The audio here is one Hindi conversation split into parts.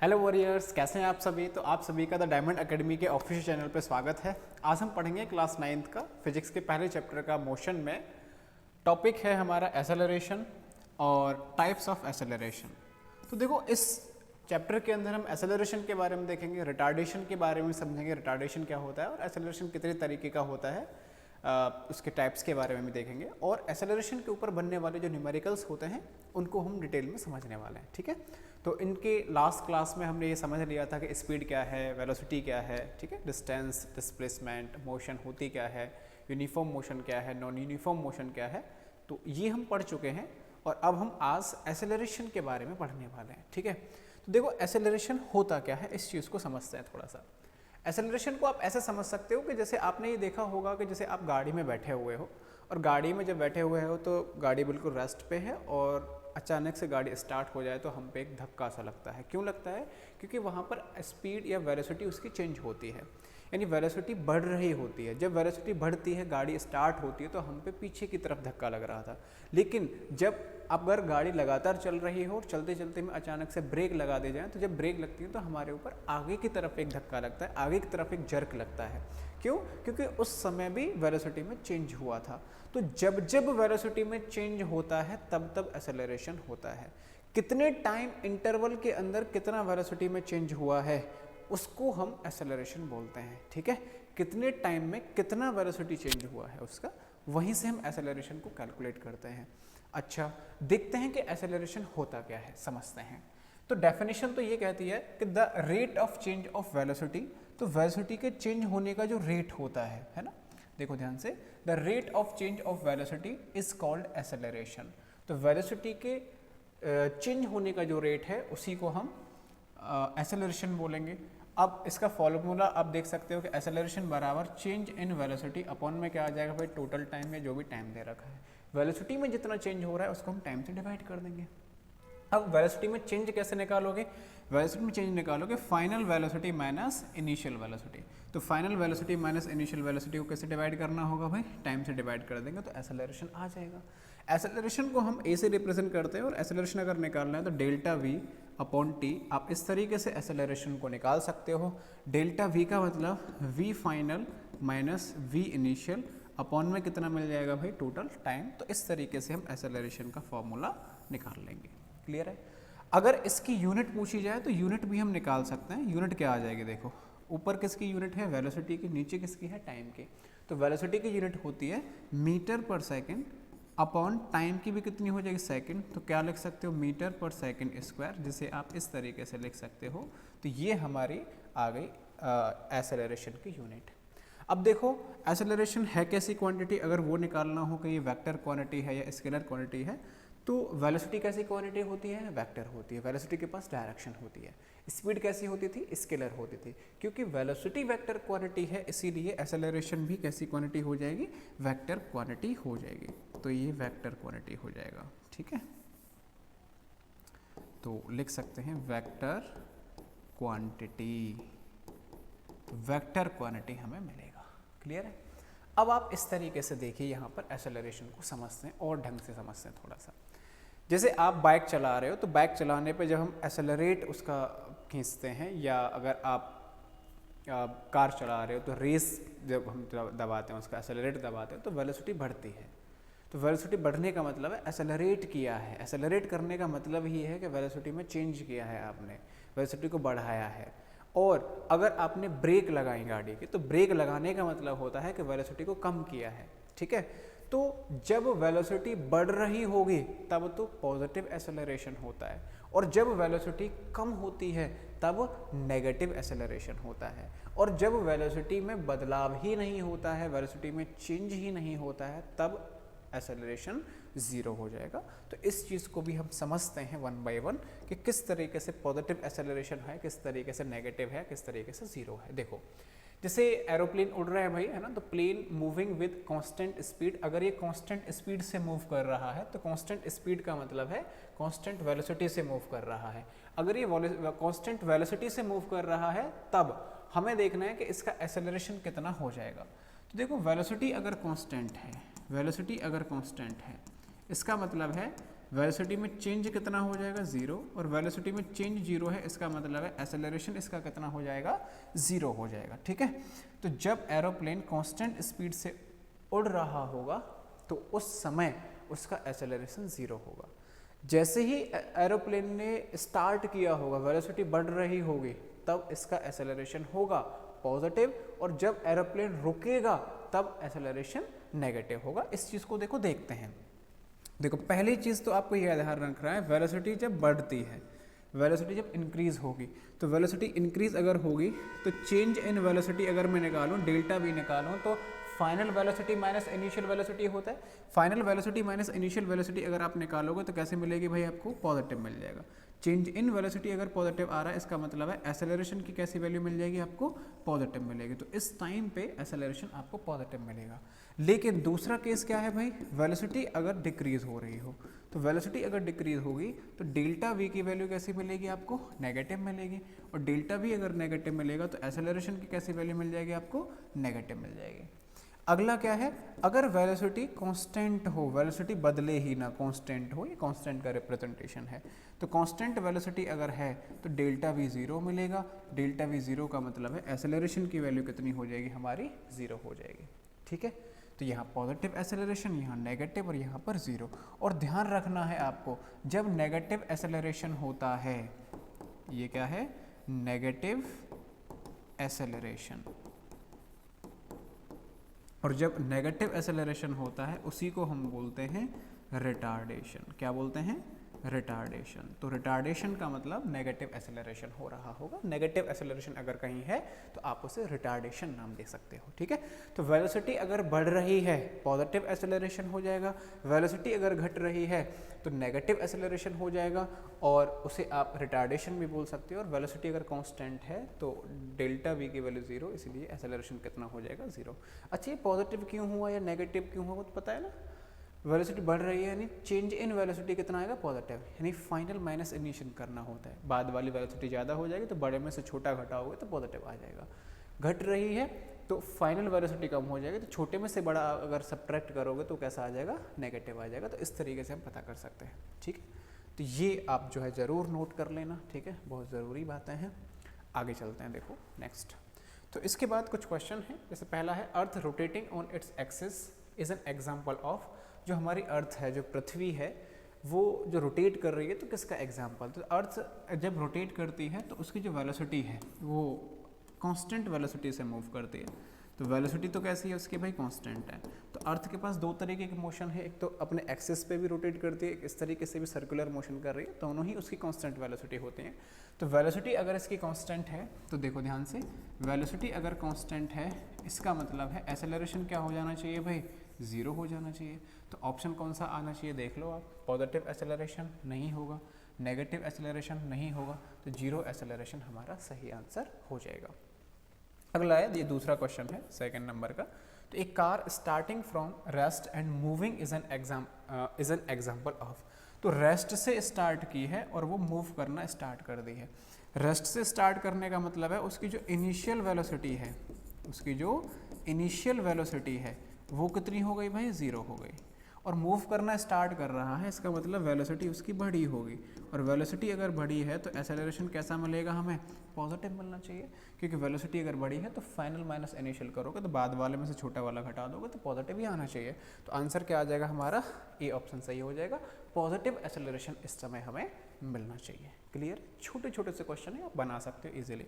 हेलो वॉरियर्स, कैसे हैं आप सभी। तो आप सभी का द डायमंड एकेडमी के ऑफिशियल चैनल पे स्वागत है। आज हम पढ़ेंगे क्लास 9th का फिजिक्स के पहले चैप्टर का मोशन में। टॉपिक है हमारा एसेलरेशन और टाइप्स ऑफ एसेलरेशन। तो देखो, इस चैप्टर के अंदर हम एसेलरेशन के बारे में देखेंगे, रिटार्डेशन के बारे में समझेंगे, रिटार्डेशन क्या होता है और एसेलरेशन कितने तरीके का होता है, उसके टाइप्स के बारे में भी देखेंगे। और एसेलरेशन के ऊपर बनने वाले जो न्यूमेरिकल्स होते हैं उनको हम डिटेल में समझने वाले हैं, ठीक है। तो इनके लास्ट क्लास में हमने ये समझ लिया था कि स्पीड क्या है, वेलोसिटी क्या है, ठीक है, डिस्टेंस, डिस्प्लेसमेंट, मोशन होती क्या है, यूनिफॉर्म मोशन क्या है, नॉन यूनिफॉर्म मोशन क्या है। तो ये हम पढ़ चुके हैं और अब हम आज एसेलरेशन के बारे में पढ़ने वाले हैं, ठीक है। तो देखो, एसेलरेशन होता क्या है, इस चीज़ को समझते हैं थोड़ा सा। एसेलरेशन को आप ऐसे समझ सकते हो कि जैसे आपने ये देखा होगा कि जैसे आप गाड़ी में बैठे हुए हो और गाड़ी में जब बैठे हुए हो तो गाड़ी बिल्कुल रेस्ट पे है और अचानक से गाड़ी स्टार्ट हो जाए तो हम पे एक धक्का सा लगता है। क्यों लगता है? क्योंकि वहाँ पर स्पीड या वेलोसिटी उसकी चेंज होती है, यानी वेलोसिटी बढ़ रही होती है। जब वेलोसिटी बढ़ती है, गाड़ी स्टार्ट होती है तो हम पे पीछे की तरफ धक्का लग रहा था। लेकिन जब अगर गाड़ी लगातार चल रही हो और चलते चलते में अचानक से ब्रेक लगा दी जाए तो जब ब्रेक लगती है तो हमारे ऊपर आगे की तरफ एक धक्का लगता है, आगे की तरफ एक जर्क लगता है। क्यों? क्योंकि उस समय भी वेलोसिटी में चेंज हुआ था। तो जब जब वेलोसिटी में चेंज होता है तब तब एसेलरेशन होता है। कितने टाइम इंटरवल के अंदर कितना वेलोसिटी में चेंज हुआ है उसको हम एसेलरेशन बोलते हैं, ठीक है। कितने टाइम में कितना वेलोसिटी चेंज हुआ है उसका, वहीं से हम एसेलरेशन को कैलकुलेट करते हैं। अच्छा, देखते हैं कि एसेलरेशन होता क्या है, समझते हैं। तो डेफिनेशन तो ये कहती है कि the rate of change of velocity, तो वेलोसिटी के चेंज होने का जो रेट होता है ना। देखो ध्यान से, the rate of change of velocity is called acceleration. तो वेलोसिटी के चेंज होने का जो रेट है उसी को हम एसेलरेशन बोलेंगे। अब इसका फॉर्मूला आप देख सकते हो कि एसेलरेशन बराबर चेंज इन वेलोसिटी अपॉन में क्या आ जाएगा भाई, टोटल टाइम में जो भी टाइम दे रखा है। वेलोसिटी में जितना चेंज हो रहा है उसको हम टाइम से डिवाइड कर देंगे। अब वेलोसिटी में चेंज कैसे निकालोगे? वेलोसिटी में चेंज निकालोगे final velocity minus initial velocity. तो final velocity minus initial velocity को कैसे डिवाइड करना होगा भाई? टाइम से डिवाइड कर देंगे तो एसेलरेशन आ जाएगा। एसेलरेशन को हम ए से रिप्रेजेंट करते हैं और एसेलरेशन अगर निकालना है तो डेल्टा वी अपॉन टी। आप इस तरीके से एसेलरेशन को निकाल सकते हो। डेल्टा वी का मतलब v final minus v initial upon में कितना मिल जाएगा भाई, टोटल टाइम। तो इस तरीके से हम एसेलरेशन का फॉर्मूला निकाल लेंगे। क्लियर है? अगर इसकी यूनिट पूछी जाए तो यूनिट भी हम निकाल सकते हैं। यूनिट क्या आ जाएगी? देखो, ऊपर किसकी यूनिट है? वेलोसिटी की। नीचे किसकी है? टाइम की। तो वेलोसिटी की यूनिट होती है मीटर पर सेकंड अपॉन टाइम की भी कितनी हो जाएगी? सेकंड। तो क्या लिख सकते हो? मीटर पर सेकंड स्क्वायर, जिसे आप इस तरीके से लिख सकते हो। तो ये हमारी आ गई एसेलरेशन की यूनिट। अब देखो, एसेलरेशन है कैसी क्वांटिटी, अगर वो निकालना हो कि ये वेक्टर क्वांटिटी है या स्केलर क्वांटिटी है, तो वेलोसिटी कैसी क्वांटिटी होती है? वेक्टर होती है। वेलोसिटी के पास डायरेक्शन होती है। स्पीड कैसी होती थी? स्केलर होती थी। क्योंकि वेलोसिटी वेक्टर क्वांटिटी है इसीलिए एसेलरेशन भी कैसी क्वांटिटी हो जाएगी? वेक्टर क्वांटिटी हो जाएगी। तो ये वेक्टर क्वांटिटी हो जाएगा, ठीक है। तो लिख सकते हैं वेक्टर क्वांटिटी। वेक्टर क्वांटिटी हमें मिलेगा। क्लियर है? अब आप इस तरीके से देखिए, यहाँ पर एसेलरेशन को समझते हैं और ढंग से समझते हैं थोड़ा सा। जैसे आप बाइक चला रहे हो तो बाइक चलाने पे जब हम एसेलरेट उसका खींचते हैं, या अगर आप कार चला रहे हो तो रेस जब हम दबाते हैं, उसका एसेलरेट दबाते हैं तो वेलोसिटी बढ़ती है। तो वेलोसिटी बढ़ने का मतलब है एसेलरेट किया है। एसेलरेट करने का मतलब ही है कि वेलोसिटी में चेंज किया है आपने, वेलोसिटी को बढ़ाया है। और अगर आपने ब्रेक लगाई गाड़ी की तो ब्रेक लगाने का मतलब होता है कि वेलोसिटी को कम किया है, ठीक है। तो जब वेलोसिटी बढ़ रही होगी तब तो पॉजिटिव एसेलरेशन होता है, और जब वेलोसिटी कम होती है तब नेगेटिव एसेलरेशन होता है। और जब वेलोसिटी में बदलाव ही नहीं होता है, वेलोसिटी में चेंज ही नहीं होता है, तब एसेलरेशन ज़ीरो हो जाएगा। तो इस चीज़ को भी हम समझते हैं वन बाय वन कि किस तरीके से पॉजिटिव एसेलरेशन है, किस तरीके से नेगेटिव है, किस तरीके से ज़ीरो है। देखो, जैसे एरोप्लेन उड़ रहा है भाई, है ना, तो plane moving with constant speed. अगर ये कांस्टेंट स्पीड से मूव कर रहा है तो कांस्टेंट स्पीड का मतलब है कांस्टेंट वेलोसिटी से मूव कर रहा है। अगर ये कांस्टेंट वेलोसिटी से मूव कर रहा है तब हमें देखना है कि इसका एसेलरेशन कितना हो जाएगा। तो देखो, वेलोसिटी अगर कांस्टेंट है, वेलोसिटी अगर कांस्टेंट है, इसका मतलब है वेलोसिटी में चेंज कितना हो जाएगा 0, और वेलोसिटी में चेंज 0 है, इसका मतलब है एक्सेलरेशन इसका कितना हो जाएगा 0 हो जाएगा। ठीक है, तो जब एरोप्लेन कांस्टेंट स्पीड से उड़ रहा होगा तो उस समय उसका एक्सेलरेशन 0 होगा। जैसे ही एरोप्लेन ने स्टार्ट किया होगा, वेलोसिटी बढ़ रही होगी, तब इसका एक्सेलरेशन होगा पॉजिटिव, और जब एरोप्लेन रुकेगा तब एक्सेलरेशन नेगेटिव होगा। इस चीज़ को देखो देखते हैं। देखो पहली चीज़ तो आपको यह ध्यान रखना है, वेलोसिटी जब बढ़ती है, वेलोसिटी जब इंक्रीज होगी, तो वेलोसिटी इंक्रीज अगर होगी तो चेंज इन वेलोसिटी अगर मैं निकालूं, डेल्टा वी निकालूं, तो final velocity minus initial velocity होता है। Final velocity minus initial velocity अगर आप निकालोगे तो कैसे मिलेगी भाई, आपको पॉजिटिव मिल जाएगा। चेंज इन वेलोसिटी अगर पॉजिटिव आ रहा है, इसका मतलब है एक्सेलरेशन की कैसी वैल्यू मिल जाएगी, आपको पॉजिटिव मिलेगी। तो इस टाइम पे एक्सेलरेशन आपको पॉजिटिव मिलेगा। लेकिन दूसरा केस क्या है भाई, वेलोसिटी अगर डिक्रीज हो रही हो, तो वेलोसिटी अगर डिक्रीज होगी तो डेल्टा वी की वैल्यू कैसी मिलेगी, आपको नेगेटिव मिलेगी, और डेल्टा वी अगर नेगेटिव मिलेगा तो एक्सेलरेशन की कैसी वैल्यू मिल जाएगी, आपको नेगेटिव मिल जाएगी। अगला क्या है, अगर वेलोसिटी कांस्टेंट हो, वेलोसिटी बदले ही ना, कांस्टेंट हो, ये कांस्टेंट का रिप्रेजेंटेशन है, तो कांस्टेंट वेलोसिटी अगर है तो डेल्टा वी 0 मिलेगा। डेल्टा वी 0 का मतलब है एक्सेलरेशन की वैल्यू कितनी हो जाएगी, हमारी 0 हो जाएगी। ठीक है, तो यहाँ पॉजिटिव एक्सेलरेशन, यहाँ नेगेटिव, और यहाँ पर 0। और ध्यान रखना है आपको, जब नेगेटिव एक्सेलरेशन होता है, ये क्या है, नेगेटिव एक्सेलरेशन, और जब नेगेटिव एक्सेलरेशन होता है उसी को हम बोलते हैं रिटार्डेशन। क्या बोलते हैं, रिटार्डेशन। तो रिटार्डेशन का मतलब नेगेटिव एक्सेलरेशन हो रहा होगा। नेगेटिव एक्सेलरेशन अगर कहीं है तो आप उसे रिटार्डेशन नाम दे सकते हो। ठीक है, तो वेलोसिटी अगर बढ़ रही है पॉजिटिव एक्सेलरेशन हो जाएगा, वेलोसिटी अगर घट रही है तो नेगेटिव एक्सेलरेशन हो जाएगा, और उसे आप रिटार्डेशन भी बोल सकते हो। और वेलोसिटी अगर कांस्टेंट है तो डेल्टा वी की वैल्यू 0, इसलिए एक्सेलरेशन कितना हो जाएगा 0। अच्छा, ये पॉजिटिव क्यों हुआ या नेगेटिव क्यों हुआ, तो पता है ना, वेलोसिटी बढ़ रही है यानी चेंज इन वेलोसिटी कितना आएगा, पॉजिटिव, यानी फाइनल माइनस इनिशियल करना होता है। बाद वाली वेलोसिटी ज़्यादा हो जाएगी तो बड़े में से छोटा घटाओगे तो पॉजिटिव आ जाएगा। घट रही है तो फाइनल वेलोसिटी कम हो जाएगी, तो छोटे में से बड़ा अगर सब्ट्रैक्ट करोगे तो कैसा आ जाएगा, नेगेटिव आ जाएगा। तो इस तरीके से हम पता कर सकते हैं। ठीक है, तो ये आप जो है ज़रूर नोट कर लेना। ठीक है, बहुत ज़रूरी बातें हैं। आगे चलते हैं, देखो नेक्स्ट। तो इसके बाद कुछ क्वेश्चन हैं। जैसे पहला है, earth rotating on its axis is an example of, जो हमारी अर्थ है, जो पृथ्वी है, वो जो रोटेट कर रही है तो किसका एग्जाम्पल। तो अर्थ जब रोटेट करती है तो उसकी जो वेलोसिटी है वो कांस्टेंट वेलोसिटी से मूव करती है। तो वेलोसिटी तो कैसी है उसकी भाई, कांस्टेंट है। तो अर्थ के पास दो तरीके के मोशन है, एक तो अपने एक्सिस पे भी रोटेट करती है, एक इस तरीके से भी सर्कुलर मोशन कर रही है, दोनों ही उसकी कांस्टेंट वेलोसिटी होती हैं। तो वेलोसिटी अगर इसकी कांस्टेंट है तो देखो ध्यान से, वेलोसिटी अगर कांस्टेंट है इसका मतलब है एक्सेलरेशन क्या हो जाना चाहिए भाई, 0 हो जाना चाहिए। तो ऑप्शन कौन सा आना चाहिए, देख लो आप, पॉजिटिव एक्सेलरेशन नहीं होगा, नेगेटिव एक्सेलरेशन नहीं होगा, तो 0 एक्सेलरेशन हमारा सही आंसर हो जाएगा। अगला है, ये दूसरा क्वेश्चन है सेकंड नंबर का। तो एक car starting from rest and moving is an example of. तो रेस्ट से स्टार्ट की है और वो मूव करना स्टार्ट कर दी है। रेस्ट से स्टार्ट करने का मतलब है उसकी जो इनिशियल वेलोसिटी है, उसकी जो इनिशियल वेलोसिटी है वो कितनी हो गई भाई, 0 हो गई। और मूव करना स्टार्ट कर रहा है, इसका मतलब वेलोसिटी उसकी बढ़ी होगी, और वेलोसिटी अगर बढ़ी है तो एक्सेलरेशन कैसा मिलेगा, हमें पॉजिटिव मिलना चाहिए। क्योंकि वेलोसिटी अगर बढ़ी है तो फाइनल माइनस इनिशियल करोगे तो बाद वाले में से छोटा वाला घटा दोगे तो पॉजिटिव ही आना चाहिए। तो आंसर क्या आ जाएगा हमारा, ए ऑप्शन सही हो जाएगा। पॉजिटिव एक्सेलरेशन इस समय हमें मिलना चाहिए। क्लियर, छोटे छोटे से क्वेश्चन है, आप बना सकते हो इजीली।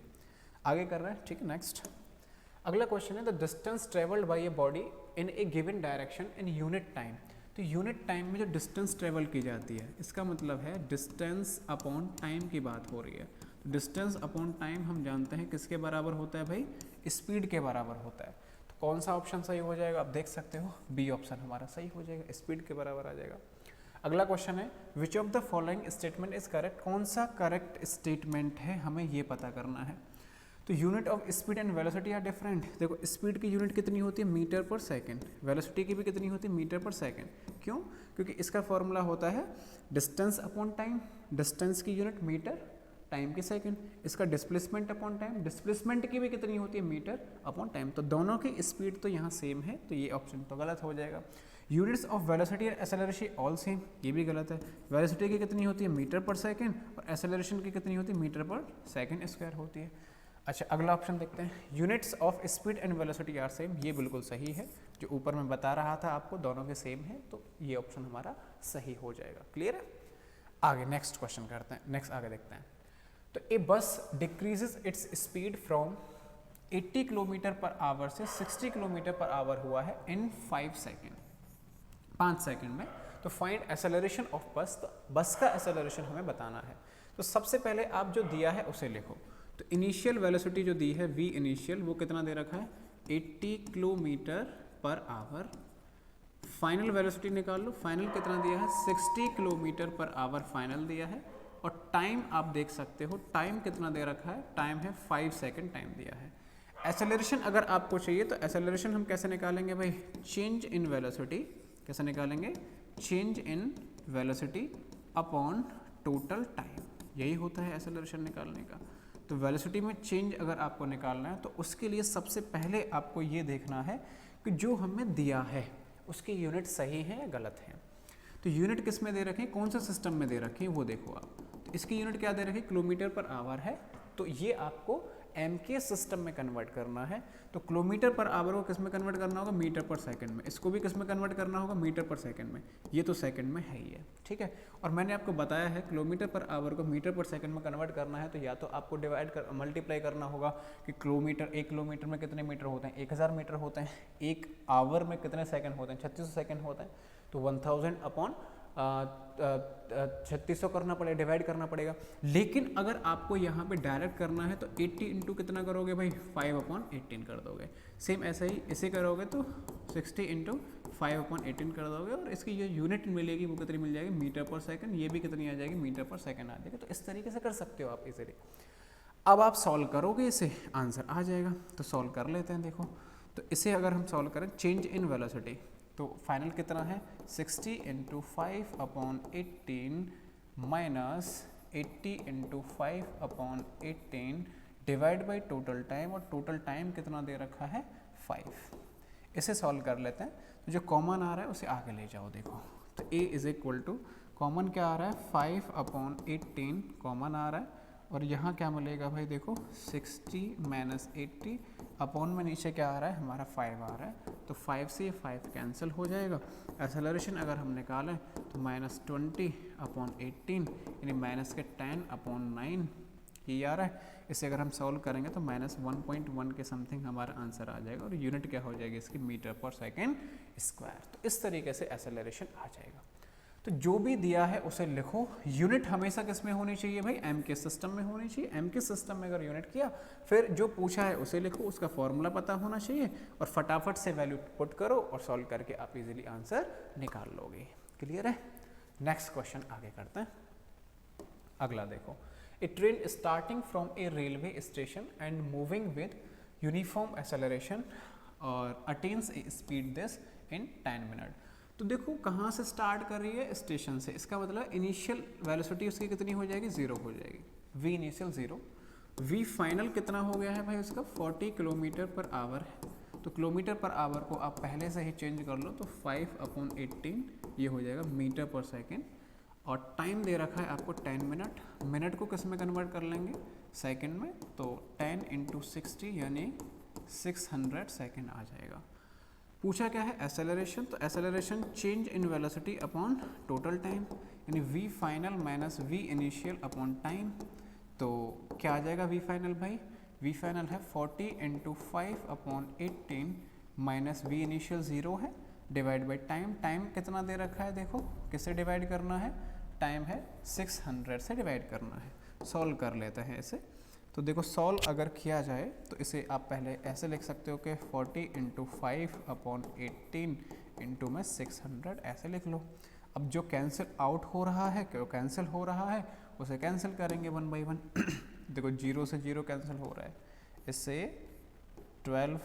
आगे कर रहे हैं, ठीक है। नेक्स्ट अगला क्वेश्चन है, the distance travelled by a body in A given direction in unit time. तो यूनिट टाइम में जो डिस्टेंस ट्रेवल की जाती है, इसका मतलब है डिस्टेंस अपॉन टाइम की बात हो रही है। तो डिस्टेंस अपॉन टाइम हम जानते हैं किसके बराबर होता है भाई, स्पीड के बराबर होता है। तो कौन सा ऑप्शन सही हो जाएगा, आप देख सकते हो बी ऑप्शन हमारा सही हो जाएगा, स्पीड के बराबर आ जाएगा। अगला क्वेश्चन है, which of the following statement is correct. कौन सा करेक्ट स्टेटमेंट है, हमें ये पता करना है। तो unit of speed and velocity are different. देखो स्पीड की यूनिट कितनी होती है, मीटर पर सेकंड, वेलोसिटी की भी कितनी होती है, मीटर पर सेकंड। क्यों, क्योंकि इसका फॉर्मूला होता है डिस्टेंस अपॉन टाइम, डिस्टेंस की यूनिट मीटर, टाइम की सेकंड। इसका डिस्प्लेसमेंट अपॉन टाइम, डिस्प्लेसमेंट की भी कितनी होती है, मीटर अपॉन टाइम। तो दोनों की स्पीड तो यहाँ सेम है, तो ये ऑप्शन तो गलत हो जाएगा। Units of velocity and acceleration all same, ये भी गलत है। वेलोसिटी की कितनी होती है मीटर पर सेकेंड और एक्सेलरेशन की कितनी होती है मीटर पर सेकेंड स्क्वायर होती है। अच्छा अगला ऑप्शन देखते हैं, units of speed and velocity are same, ये बिल्कुल सही है, जो ऊपर मैं बता रहा था आपको दोनों के सेम है, तो ये ऑप्शन हमारा सही हो जाएगा। क्लियर है? आगे नेक्स्ट क्वेश्चन करते हैं, नेक्स्ट आगे देखते हैं। तो ए बस decreases its speed from 80 kilometre per hour से 60 किलोमीटर पर आवर हुआ है इन 5 सेकेंड, 5 सेकेंड में। तो फाइंड एक्सेलरेशन ऑफ बस, तो बस का एक्सेलरेशन हमें बताना है। तो सबसे पहले आप जो दिया है उसे लिखो। तो इनिशियल वेलोसिटी जो दी है v इनिशियल, वो कितना दे रखा है 80 kilometre per hour. Final velocity निकाल लो, फाइनल कितना दिया है 60 किलोमीटर पर आवर फाइनल दिया है। और टाइम आप देख सकते हो, टाइम कितना दे रखा है, टाइम है 5 सेकेंड टाइम दिया है। एक्सेलरेशन अगर आपको चाहिए तो एक्सेलरेशन हम कैसे निकालेंगे भाई, चेंज इन वेलोसिटी, कैसे निकालेंगे, change in velocity upon total time, यही होता है एक्सेलरेशन निकालने का। तो वेलोसिटी में चेंज अगर आपको निकालना है तो उसके लिए सबसे पहले आपको ये देखना है कि जो हमें दिया है उसके यूनिट सही हैं या गलत हैं। तो यूनिट किस में दे रखे हैं, कौन सा सिस्टम में दे रखे हैं वो देखो आप। तो इसकी यूनिट क्या दे रखी है, किलोमीटर पर आवर है, तो ये आपको एम के सिस्टम में कन्वर्ट करना है। तो किलोमीटर पर आवर को किस में कन्वर्ट करना होगा, मीटर पर सेकंड में। इसको भी किस में कन्वर्ट करना होगा, मीटर पर सेकंड में। ये तो सेकंड में है ही है, ठीक है। और मैंने आपको बताया है किलोमीटर पर आवर को मीटर पर सेकंड में कन्वर्ट करना है तो या तो आपको डिवाइड कर मल्टीप्लाई करना होगा कि किलोमीटर, 1 किलोमीटर में कितने मीटर होते हैं, 1000 मीटर होते हैं। 1 आवर में कितने सेकंड होते हैं, 3600 सेकंड होते हैं। तो 1000 अपॉन 3600 करना पड़ेगा, डिवाइड करना पड़ेगा। लेकिन अगर आपको यहाँ पे डायरेक्ट करना है तो 80 इंटू कितना करोगे भाई, 5/18 कर दोगे। सेम ऐसा ही इसे करोगे तो 60 इंटू 5/18 कर दोगे और इसकी जो यूनिट मिलेगी वो कितनी मिल जाएगी, मीटर पर सेकंड। ये भी कितनी आ जाएगी, मीटर पर सेकंड आ जाएगी। तो इस तरीके से कर सकते हो आप इजीली। अब आप सॉल्व करोगे इसे, आंसर आ जाएगा। तो सॉल्व कर लेते हैं। देखो तो इसे अगर हम सॉल्व करें, चेंज इन वेलोसिटी, तो फाइनल कितना है 60 into 5/18 minus 80 into 5/18 divide by total time, और टोटल टाइम कितना दे रखा है 5। इसे सॉल्व कर लेते हैं। तो जो कॉमन आ रहा है उसे आगे ले जाओ। देखो तो a is equal to, common क्या आ रहा है 5/18 कॉमन आ रहा है, और यहाँ क्या मिलेगा भाई, देखो 60 माइनस 80 अपॉन में नीचे क्या आ रहा है हमारा 5 आ रहा है। तो 5 से ये 5 कैंसिल हो जाएगा। एक्सेलरेशन अगर हम निकालें तो -20/18 यानी माइनस के 10/9 ये आ रहा है। इसे अगर हम सॉल्व करेंगे तो -1.1 के समथिंग हमारा आंसर आ जाएगा, और यूनिट क्या हो जाएगी इसकी, मीटर पर सेकेंड स्क्वायर। तो इस तरीके से एक्सेलरेशन आ जाएगा। तो जो भी दिया है उसे लिखो। यूनिट हमेशा किस में होनी चाहिए भाई, एम के सिस्टम में होनी चाहिए। एम के सिस्टम में अगर यूनिट किया, फिर जो पूछा है उसे लिखो, उसका फॉर्मूला पता होना चाहिए, और फटाफट से वैल्यू पुट करो और सॉल्व करके आप इजीली आंसर निकाल लोगे। क्लियर है? नेक्स्ट क्वेश्चन आगे करते हैं। अगला देखो, a train starting from a railway station and moving with uniform acceleration और attains a speed this in 10 minute. तो देखो कहाँ से स्टार्ट कर रही है, स्टेशन से। इसका मतलब इनिशियल वेलोसिटी उसकी कितनी हो जाएगी, 0 हो जाएगी। v इनिशियल 0, v फाइनल कितना हो गया है भाई उसका 40 किलोमीटर पर आवर है। तो किलोमीटर पर आवर को आप पहले से ही चेंज कर लो, तो 5/18 ये हो जाएगा मीटर पर सेकेंड। और टाइम दे रखा है आपको 10 मिनट। मिनट को किस में कन्वर्ट कर लेंगे, सेकेंड में। तो 10 इंटू 60 यानी 600 सेकेंड आ जाएगा। पूछा क्या है, एक्सेलरेशन। तो acceleration change in velocity upon total time, यानी v final minus v initial upon time. तो क्या आ जाएगा v फाइनल भाई, v फाइनल है 40 इंटू 5/18 माइनस v इनिशियल 0 है, डिवाइड बाई टाइम। टाइम कितना दे रखा है, देखो किससे डिवाइड करना है, टाइम है 600 से डिवाइड करना है। सॉल्व कर लेते हैं इसे। तो देखो सॉल्व अगर किया जाए तो इसे आप पहले ऐसे लिख सकते हो कि 40 इंटू 5/18 इंटू में 600 ऐसे लिख लो। अब जो कैंसिल आउट हो रहा है, क्यों कैंसिल हो रहा है, उसे कैंसिल करेंगे 1 बाई 1। देखो 0 से 0 कैंसिल हो रहा है, इससे ये 12,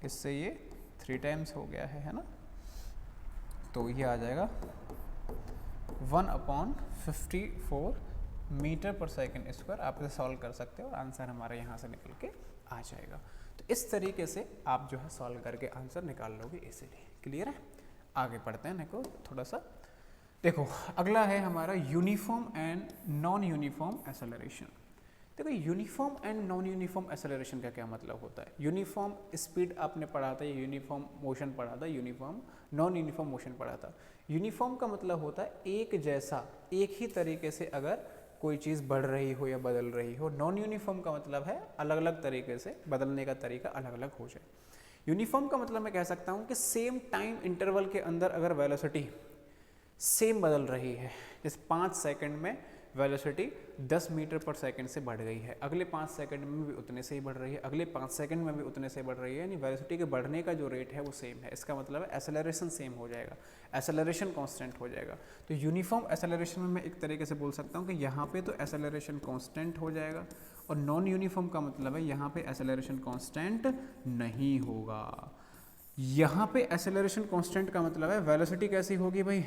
इससे ये 3 टाइम्स हो गया है ना। तो ये आ जाएगा 1/54 मीटर पर सेकेंड स्क्वायर। आप इसे सॉल्व कर सकते हो और आंसर हमारे यहाँ से निकल के आ जाएगा। तो इस तरीके से आप जो है सॉल्व करके आंसर निकाल लोगे इसीलिए। क्लियर है? आगे पढ़ते हैं देखो थोड़ा सा। देखो अगला है हमारा uniform and non uniform acceleration. देखो uniform and non uniform acceleration का क्या मतलब होता है। यूनिफॉर्म स्पीड आपने पढ़ा था, यूनिफॉर्म मोशन पढ़ा था, यूनिफॉर्म नॉन यूनिफॉर्म मोशन पढ़ा था। यूनिफॉर्म का मतलब होता है एक जैसा, एक ही तरीके से अगर कोई चीज़ बढ़ रही हो या बदल रही हो। नॉन यूनिफॉर्म का मतलब है अलग अलग तरीके से बदलने का तरीका अलग अलग हो जाए। यूनिफॉर्म का मतलब मैं कह सकता हूँ कि सेम टाइम इंटरवल के अंदर अगर वेलोसिटी सेम बदल रही है, जैसे 5 सेकंड में वेलोसिटी 10 मीटर पर सेकंड से बढ़ गई है, अगले 5 सेकंड में भी उतने से ही बढ़ रही है, अगले 5 सेकंड में भी उतने से बढ़ रही है, यानी वेलोसिटी के बढ़ने का जो रेट है वो सेम है। इसका मतलब है एक्सेलरेशन सेम हो जाएगा, एक्सेलरेशन कांस्टेंट हो जाएगा। तो यूनिफॉर्म एक्सेलरेशन में मैं एक तरीके से बोल सकता हूँ कि यहाँ पे तो एक्सेलरेशन कांस्टेंट हो जाएगा, और नॉन यूनिफॉर्म का मतलब है यहाँ पे एक्सेलरेशन कांस्टेंट नहीं होगा। यहाँ पे एक्सेलरेशन कांस्टेंट का मतलब है वेलोसिटी कैसी होगी भाई,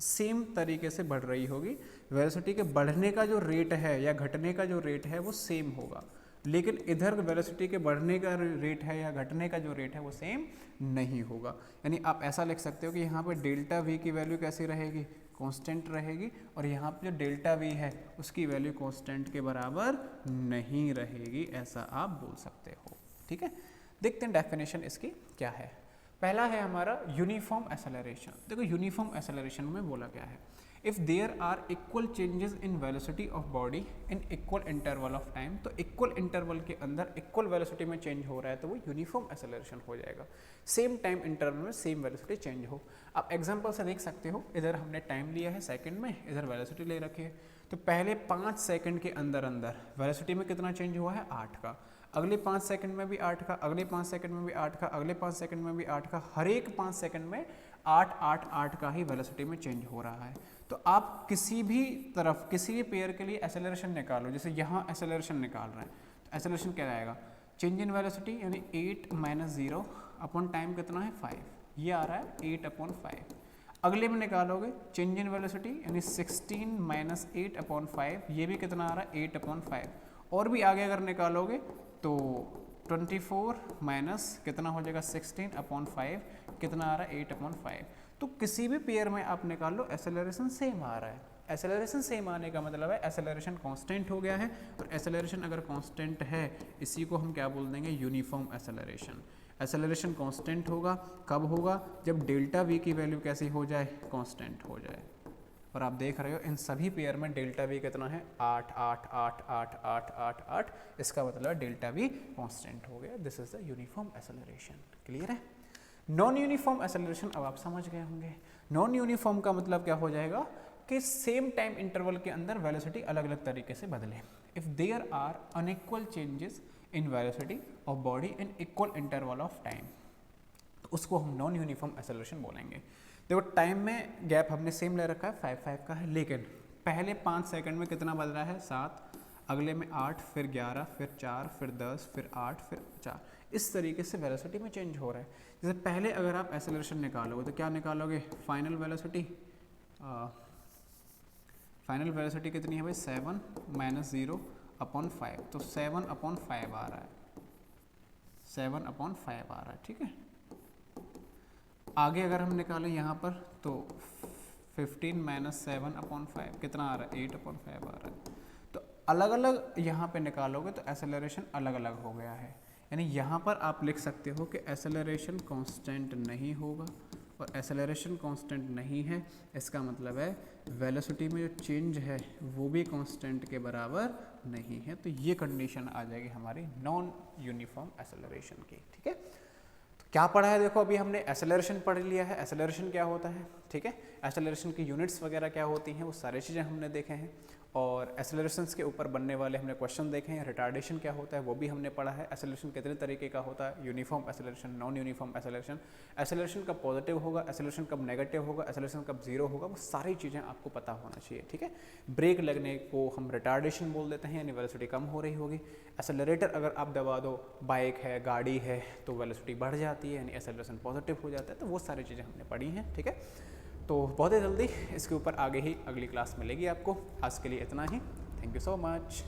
सेम तरीके से बढ़ रही होगी, वेलोसिटी के बढ़ने का जो रेट है या घटने का जो रेट है वो सेम होगा, लेकिन इधर वेलोसिटी के बढ़ने का रेट है या घटने का जो रेट है वो सेम नहीं होगा। यानी आप ऐसा लिख सकते हो कि यहाँ पे डेल्टा वी की वैल्यू कैसी रहेगी, कांस्टेंट रहेगी, और यहाँ पे जो डेल्टा वी है उसकी वैल्यू कांस्टेंट के बराबर नहीं रहेगी, ऐसा आप बोल सकते हो। ठीक है, देखते हैं डेफिनेशन इसकी क्या है। पहला है हमारा यूनिफॉर्म एक्सेलरेशन। देखो यूनिफॉर्म एक्सेलरेशन में बोला क्या है, if there are equal changes in velocity of body in equal interval of time, तो इक्वल इंटरवल के अंदर इक्वल वेलोसिटी में चेंज हो रहा है तो वो यूनिफॉर्म एक्सेलरेशन हो जाएगा। सेम टाइम इंटरवल में सेम वेलोसिटी चेंज हो। आप एग्जांपल से देख सकते हो, इधर हमने टाइम लिया है सेकंड में, इधर वेलोसिटी ले रखी है, तो पहले 5 सेकंड के अंदर अंदर वेलोसिटी में कितना चेंज हुआ है, 8 का, अगले 5 सेकंड में भी 8 का, अगले 5 सेकंड में भी 8 का, अगले 5 सेकंड में भी 8 का, हर एक 5 सेकंड में 8 8 8 का ही वेलोसिटी में चेंज हो रहा है। तो आप किसी भी तरफ किसी भी पेयर के लिए एक्सेलरेशन निकालो, जैसे यहाँ एक्सेलरेशन निकाल रहे हैं तो एक्सेलरेशन क्या आएगा, चेंज इन वेलोसिटी यानी 8 - 0 अपॉन टाइम कितना है 5, ये आ रहा है 8/5। अगले में निकालोगे चेंज इन वेलोसिटी यानी 16 - 8/5, ये भी कितना आ रहा है 8/5। और भी आगे अगर निकालोगे तो 24 माइनस कितना हो जाएगा 16/5, कितना आ रहा है 8/5। तो किसी भी पेयर में आप निकाल लो एक्सेलरेशन सेम आ रहा है। एक्सेलरेशन सेम आने का मतलब है एक्सेलरेशन कांस्टेंट हो गया है, और एक्सेलरेशन अगर कांस्टेंट है इसी को हम क्या बोल देंगे, यूनिफॉर्म एक्सेलरेशन। एक्सेलरेशन कांस्टेंट होगा कब होगा, जब डेल्टा वी की वैल्यू कैसी हो जाए, कांस्टेंट हो जाए। और आप देख रहे हो इन सभी पेयर में डेल्टा वी कितना है 8 8 8 8 8 8 8, इसका मतलब है डेल्टा वी कांस्टेंट हो गया। This is the uniform acceleration. Clear है। नॉन यूनिफॉर्म एक्सेलरेशन अब आप समझ गए होंगे। नॉन यूनिफॉर्म का मतलब क्या हो जाएगा कि सेम टाइम इंटरवल के अंदर वेलोसिटी अलग अलग तरीके से बदले। If there are unequal changes in velocity of body in equal interval of time, तो उसको हम नॉन यूनिफॉर्म एक्सेलरेशन बोलेंगे। देखो टाइम में गैप हमने सेम ले रखा है 5 5 का है, लेकिन पहले 5 सेकंड में कितना बदला है 7, अगले में 8, फिर 11, फिर 4, फिर 10, फिर 8, फिर 4, इस तरीके से वेलोसिटी में चेंज हो रहा है। जैसे पहले अगर आप एक्सेलरेशन निकालोगे तो क्या निकालोगे, फाइनल वेलोसिटी कितनी है भाई 7 - 0/5, तो 7/5 आ रहा है, 7/5 आ रहा है। ठीक है, आगे अगर हम निकालें यहाँ पर तो 15 - 7/5 कितना आ रहा है 8/5 आ रहा है। तो अलग अलग यहाँ पे निकालोगे तो एक्सेलरेशन अलग अलग हो गया है। यानी यहाँ पर आप लिख सकते हो कि एक्सेलरेशन कांस्टेंट नहीं होगा, और एक्सेलरेशन कांस्टेंट नहीं है इसका मतलब है वेलोसिटी में जो चेंज है वो भी कांस्टेंट के बराबर नहीं है। तो ये कंडीशन आ जाएगी हमारी नॉन यूनिफॉर्म एक्सेलरेशन की। ठीक है, तो क्या पढ़ा है, देखो अभी हमने एक्सेलरेशन पढ़ लिया है, एक्सेलरेशन क्या होता है, ठीक है, एक्सेलरेशन की यूनिट्स वगैरह क्या होती हैं वो सारी चीज़ें हमने देखे हैं, और एक्सेलरेशंस के ऊपर बनने वाले हमने क्वेश्चन देखे हैं। रिटार्डेशन क्या होता है वो भी हमने पढ़ा है, एक्सेलरेशन कितने तरीके का होता है, uniform acceleration, non uniform acceleration, acceleration कब पॉजिटिव होगा, एक्सेलरेशन कब नेगेटिव होगा, एक्सेलरेशन कब जीरो होगा, वो सारी चीज़ें आपको पता होना चाहिए। ठीक है, ब्रेक लगने को हम रिटार्डेशन बोल देते हैं, यानी वेलोसिटी कम हो रही होगी। एक्सेलरेटर अगर आप दबा दो, बाइक है, गाड़ी है, तो वेलोसिटी बढ़ जाती है, यानी एक्सेलरेशन पॉजिटिव हो जाता है। तो वो सारी चीज़ें हमने पढ़ी हैं। ठीक है, तो बहुत ही जल्दी इसके ऊपर आगे ही अगली क्लास मिलेगी आपको। आज के लिए इतना ही, थैंक यू सो मच।